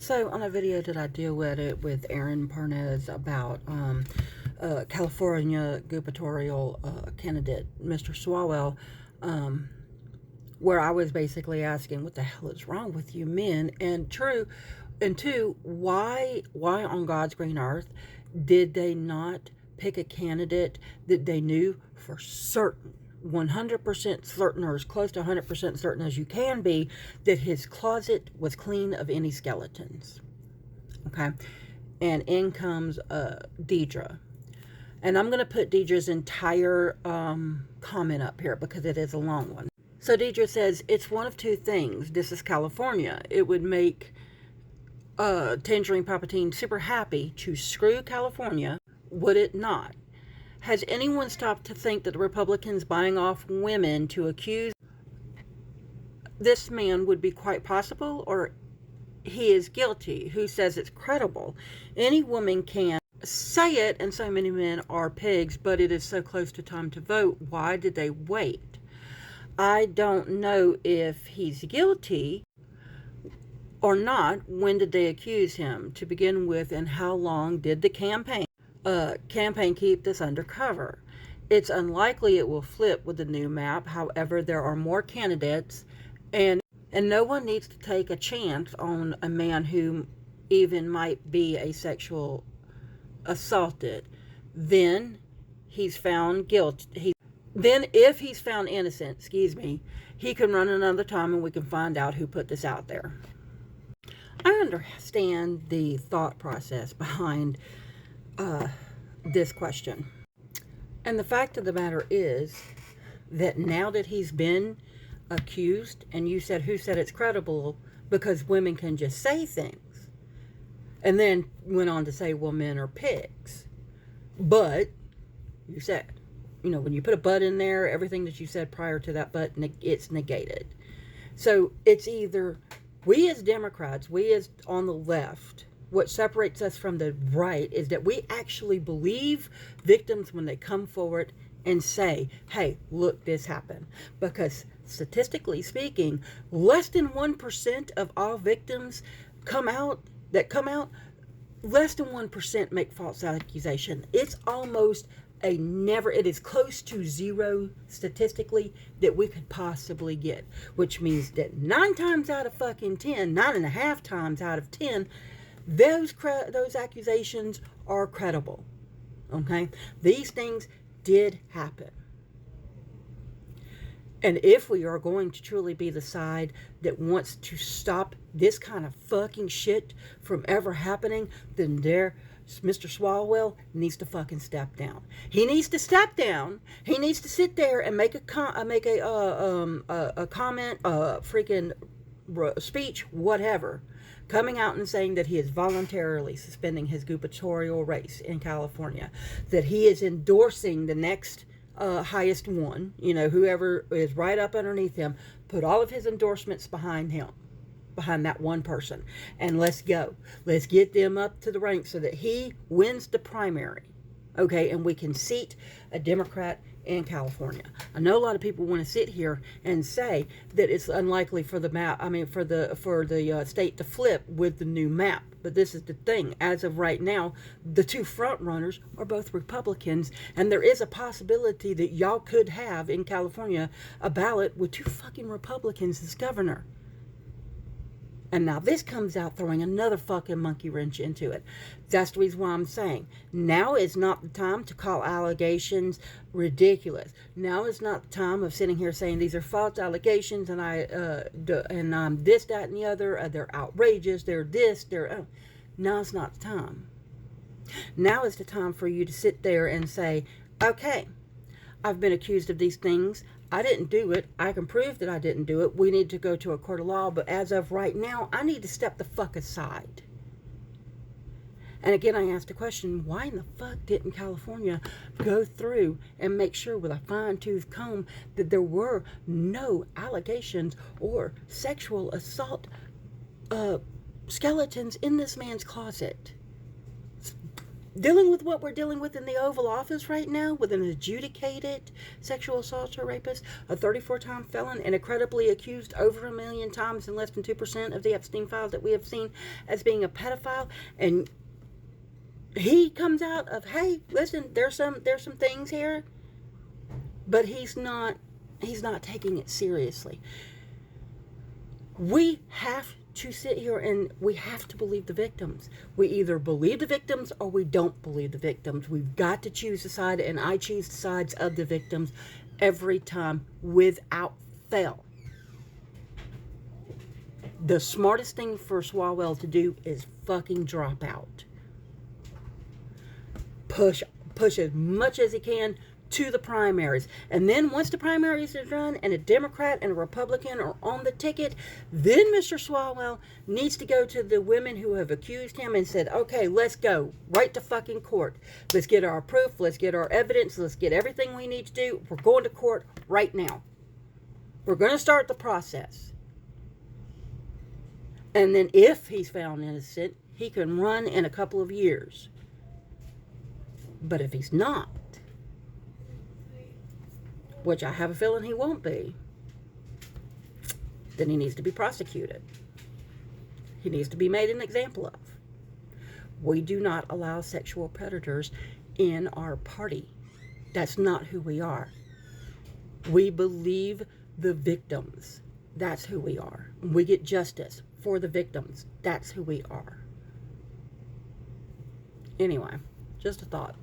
So on a video that I did with Aaron Parnez about California gubernatorial candidate Mr. Swalwell, um, where I was basically asking, what the hell is wrong with you men? And two, why on God's green earth did they not pick a candidate that they knew for certain, 100% certain, or as close to 100% certain as you can be, that his closet was clean of any skeletons? Okay. And in comes Deidre. And I'm going to put Deidre's entire comment up here because it is a long one. So Deidre says, it's one of two things. This is California. It would make Tangerine Palpatine super happy to screw California, would it not? Has anyone stopped to think that the Republicans buying off women to accuse this man would be quite possible, or he is guilty? Who says it's credible? Any woman can say it, and so many men are pigs, but it is so close to time to vote. Why did they wait? I don't know if he's guilty or not. When did they accuse him to begin with, and how long did the campaign keep this undercover? It's unlikely it will flip with the new map. However, there are more candidates, and no one needs to take a chance on a man who even might be a sexual assaulted. Then he's found guilty. Then if he's found innocent, he can run another time and we can find out who put this out there. I understand the thought process behind this question. And the fact of the matter is that now that he's been accused, and you said, who said it's credible? Because women can just say things. And then went on to say, well, men are pigs. But you said, when you put a but in there, everything that you said prior to that but, it's negated. So it's either we as Democrats, we as on the left, what separates us from the right is that we actually believe victims when they come forward and say, hey, look, this happened. Because statistically speaking, less than 1% of all victims less than 1% make false accusation. It's almost it is close to zero statistically that we could possibly get, which means that 9 times out of fucking 10, 9.5 times out of 10, those accusations are credible. Okay? These things did happen. And if we are going to truly be the side that wants to stop this kind of fucking shit from ever happening, then Mr. Swalwell needs to fucking step down. He needs to step down. He needs to sit there and make a comment, freaking speech, whatever, coming out and saying that he is voluntarily suspending his gubernatorial race in California, that he is endorsing the next highest one, whoever is right up underneath him, put all of his endorsements behind him, behind that one person, and let's go. Let's get them up to the ranks so that he wins the primary, okay, and we can seat a Democrat in California. I know a lot of people want to sit here and say that it's unlikely for the state to flip with the new map. But this is the thing. As of right now, the two front runners are both Republicans, and there is a possibility that y'all could have in California a ballot with 2 fucking Republicans as governor. And now this comes out throwing another fucking monkey wrench into it. That's the reason why I'm saying now is not the time to call allegations ridiculous. Now is not the time of sitting here saying these are false allegations and I'm this, that, and the other. They're outrageous. They're this. Now's not the time. Now is the time for you to sit there and say, okay, I've been accused of these things. I didn't do it. I can prove that I didn't do it. We need to go to a court of law. But as of right now, I need to step the fuck aside. And again, I asked the question, why in the fuck didn't California go through and make sure with a fine-tooth comb that there were no allegations or sexual assault skeletons in this man's closet? dealing with what we're dealing with in the Oval Office right now, with an adjudicated sexual assault or rapist, a 34-time felon, and incredibly accused over 1 million times, and less than 2% of the Epstein files that we have seen as being a pedophile. And he comes out of, hey, listen, there's some things here, but he's not taking it seriously. We have to sit here and we have to believe the victims. We either believe the victims or we don't believe the victims. We've got to choose a side, and I choose the sides of the victims every time without fail. The smartest thing for Swalwell to do is fucking drop out. Push as much as he can to the primaries. And then once the primaries are done and a Democrat and a Republican are on the ticket, then Mr. Swalwell needs to go to the women who have accused him and said, okay, let's go right to fucking court. Let's get our proof. Let's get our evidence. Let's get everything we need to do. We're going to court right now. We're going to start the process. And then if he's found innocent, he can run in a couple of years. But if he's not, which I have a feeling he won't be, then he needs to be prosecuted. He needs to be made an example of. We do not allow sexual predators in our party. That's not who we are. We believe the victims. That's who we are. We get justice for the victims. That's who we are. Anyway, just a thought.